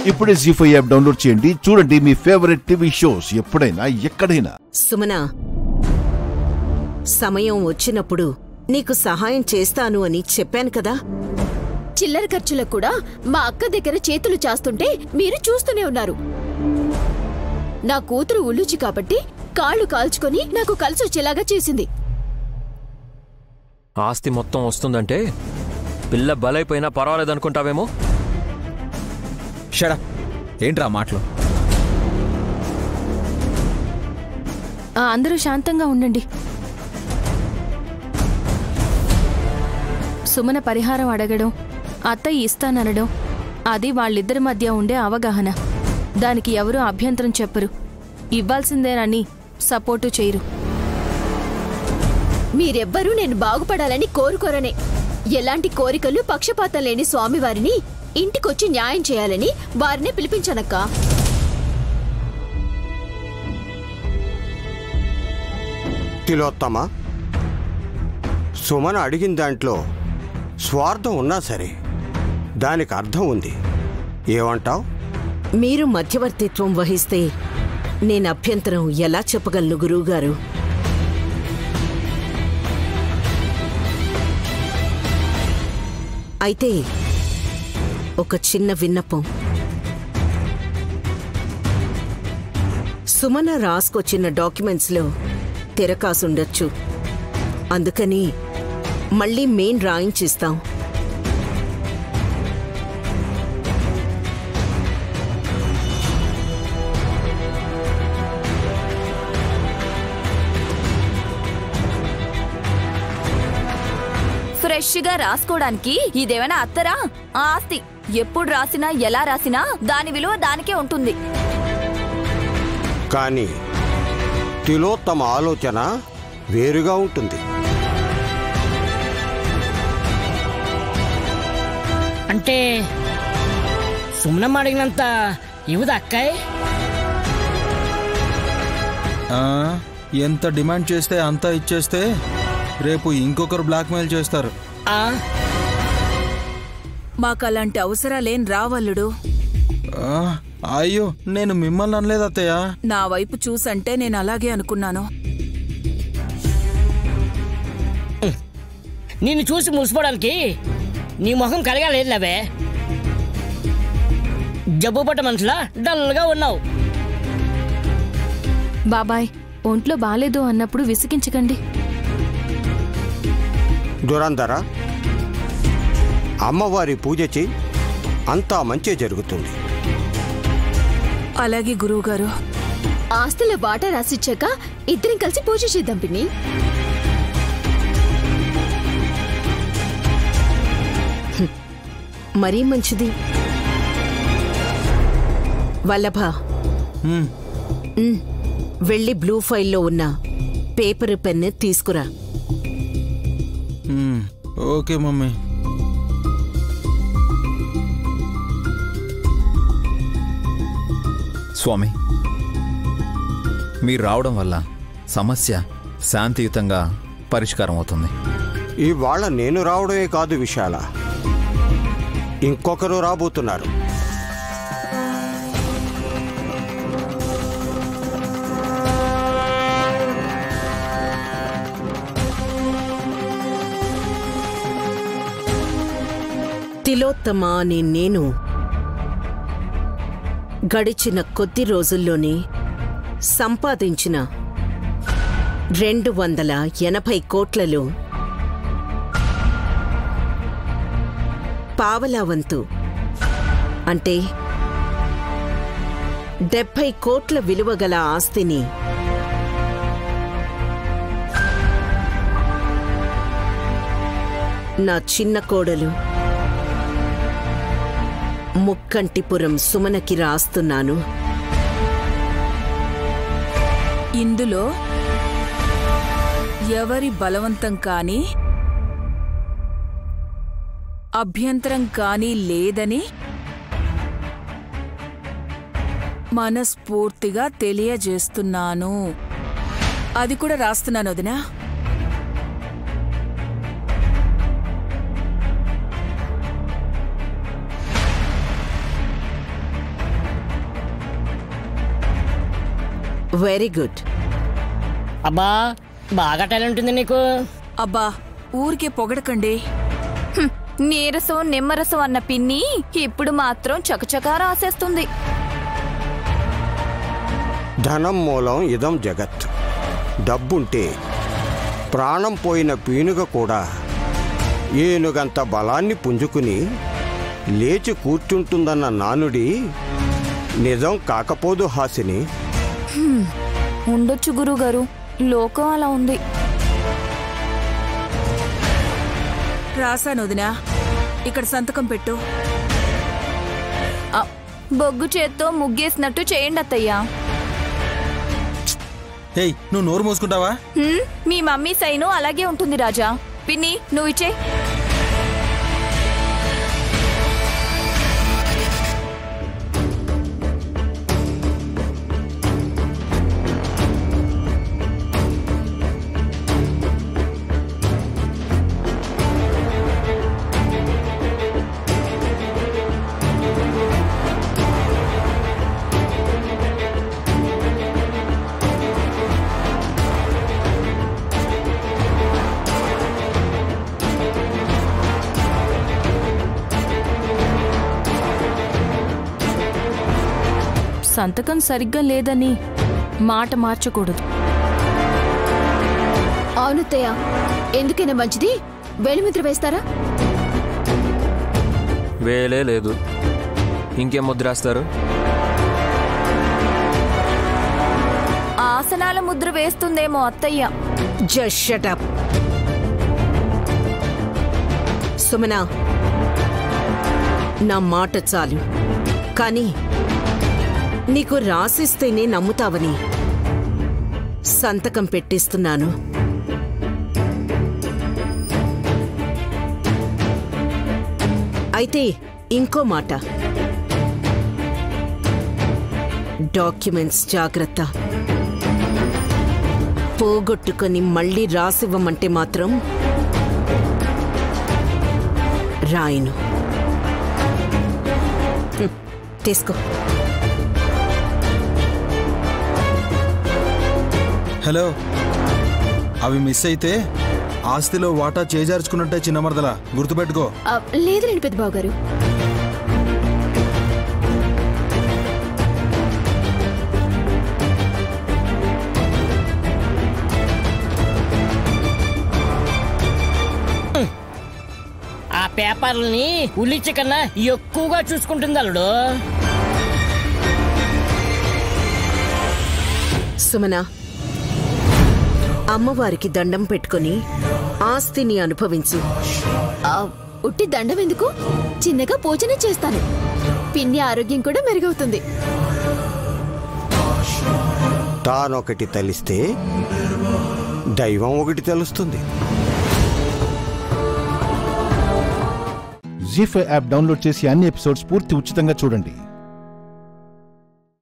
ఇప్పుడే జీ5 app download చేయండి. చూడండి మీ ఫేవరెట్ టీవీ షోస్ ఎప్పుడైనా ఎక్కడైనా. సుమన, సమయం వచ్చినప్పుడు నీకు సహాయం చేస్తాను అని చెప్పాను కదా. చిల్లర ఖర్చులకు కూడా మా అక్క దగ్గర చేతులు చాస్తుంటే మీరు చూస్తూనే ఉన్నారు. నా కూతురు ఉల్లుచి కాబట్టి కాళ్ళు కాల్చుకొని నాకు కలిసొచ్చేలాగా చేసింది. ఆస్తి మొత్తం వస్తుందంటే పిల్ల బలైపోయినా పర్వాలేదనుకుంటావేమో. షడా, ఏంట్రా మాటలు? అందరూ శాంతంగా ఉండండి. సుమన పరిహారం అడగడం, అత్తయ్య ఇస్తాననడం అది వాళ్ళిద్దరి మధ్య ఉండే అవగాహన. దానికి ఎవరూ అభ్యంతరం చెప్పరు, ఇవ్వాల్సిందేనని సపోర్టు చేయరు. మీరెవ్వరూ నేను బాగుపడాలని కోరుకోరనే. ఎలాంటి కోరికలు పక్షపాతం లేని స్వామివారిని ఇంటికొచ్చి న్యాయం చేయాలని వారిని పిలిపించనక్క. తిలోత్తమ, సుమన అడిగిన దాంట్లో స్వార్థం ఉన్నా సరే దానికి అర్థం ఉంది. ఏమంటావ్? మీరు మధ్యవర్తిత్వం వహిస్తే నేను అభ్యంతరం ఎలా చెప్పగలను గురువుగారు? అయితే ఒక చిన్న విన్నపం. సుమన రాసుకొచ్చిన డాక్యుమెంట్స్లో తిరకాసుండొచ్చు. అందుకని మళ్ళీ మేం రాయించిస్తాం. ఫ్రెష్ గా రాసుకోవడానికి ఇదేమైనా అత్తరా? ఆస్తి ఎప్పుడు రాసినా ఎలా రాసినా దాని విలువ దానికే ఉంటుంది. కానీ తిలోత్తమ ఆలోచన వేరుగా ఉంటుంది. అంటే సుమనమ్మ అడిగినంత ఇవ్వదు అక్కాయ్. ఎంత డిమాండ్ చేస్తే అంతా ఇచ్చేస్తే రేపు ఇంకొకరు బ్లాక్మెయిల్ చేస్తారు. మాకలాంటి అవసరాలేం రావల్లుడు. అయ్యో, నేను మిమ్మల్ని అనలేదు అత్తయ్య. నా వైపు చూసంటే నేను అలాగే అనుకున్నాను. నిన్ను చూసి మురిసిపోవడానికి నీ మొహం కలగాలేదులేవే. జబ్బుపట్ట మనుషులా డల్గా ఉన్నావు. బాబాయ్, ఒంట్లో బాలేదు అన్నప్పుడు విసిగించకండి. దురంధర, అమ్మవారి పూజ చేయి, అంతా మంచి జరుగుతుంది. అలాగే గురువుగారు. ఆస్తుల వాటా రాసిచ్చాక ఇద్దరం కలిసి పూజ చేద్దాం పిన్ని. మరీ మంచిది. వల్లభ, వెళ్ళి బ్లూ ఫైల్లో ఉన్న పేపర్ పెన్ తీసుకురా. Okay mummy. స్వామి, మీరు రావడం వల్ల సమస్య శాంతియుతంగా పరిష్కారం అవుతుంది. ఇవాళ నేను రావడమే కాదు విశాల, ఇంకొకరు రాబోతున్నారు. తిలోత్తమ అని నేను గడిచిన కొద్ది రోజుల్లోనే సంపాదించిన 280 కోట్లలో పావలావంతు అంటే 70 కోట్ల విలువ గల ఆస్తిని నా చిన్న కోడలు ముక్కంటిపురం సుమనకి రాస్తున్నాను. ఇందులో ఎవరి బలవంతం కానీ అభ్యంతరం కానీ లేదని మనస్ఫూర్తిగా తెలియజేస్తున్నాను. అది కూడా రాస్తున్నాను వదినా. Very good. అబ్బా బాగా టాలెంట్ ఉంది నీకు. అబ్బా ఊరికే పొగడకండి. నీరసం నిమ్మరసం అన్న పిన్ని ఇప్పుడు మాత్రం చకచకా రాసేస్తుంది. ధనం మూలం ఇదం జగత్. డబ్బుంటే ప్రాణం పోయిన పీనుగ కూడా ఏనుగంత బలాన్ని పుంజుకుని లేచి కూర్చుంటుందన్న నానుడి నిజం కాకపోదు హాసిని. ఉండొచ్చు గురుగారు, లోకం అలా ఉంది. రాశాను వదినా, ఇక్కడ సంతకం పెట్టు. బొగ్గు చేత్తో ముగ్గేసినట్టు చేయండి అత్తయ్యా. హేయ్, నువ్వు నోరు మూసుకుంటావా? మీ మమ్మీ సైను అలాగే ఉంటుంది రాజా. పిన్ని నువ్వు ఇచ్చే. సంతకం సరిగ్గా లేదని మాట మార్చకూడదు. అవునత్తయ్య, ఎందుకైనా మంచిది వేలిముద్ర వేస్తారా? వేలే లేదు, ఇంకేం ముద్రేస్తారు? ఆసనాల ముద్ర వేస్తుందేమో అత్తయ్య. Just shut up. సుమనా, నా మాట చాలు. కానీ నీకు రాసిస్తేనే నమ్ముతావని సంతకం పెట్టిస్తున్నాను. అయితే ఇంకో మాట, డాక్యుమెంట్స్ జాగ్రత్త. పోగొట్టుకొని మళ్ళీ రాసివ్వమంటే మాత్రం రాయను. తీసుకో. హలో, అవి మిస్ అయితే ఆస్తిలో వాటా చేజార్చుకున్నట్టే చిన్న మరదల, గుర్తుపెట్టుకో. లేదులేండి పెద్దబాబు గారు. ఆ పేపర్లని ఉల్లిచ్చ కన్నా ఎక్కువగా చూసుకుంటుంది అల్లుడు. సుమనా, అమ్మవారికి దండం పెట్టుకుని ఆస్తిని అనుభవించు. ఉట్టి దండం ఎందుకు, చిన్నగా పూజనే చేస్తాను. పిన్ని ఆరోగ్యం కూడా మెరుగవుతుంది. తానొకటి తెలిస్తే దైవం ఒకటి తెలుస్తుంది. జీ5 యాప్ డౌన్లోడ్ చేసి అన్ని ఎపిసోడ్స్ పూర్తి ఉచితంగా చూడండి.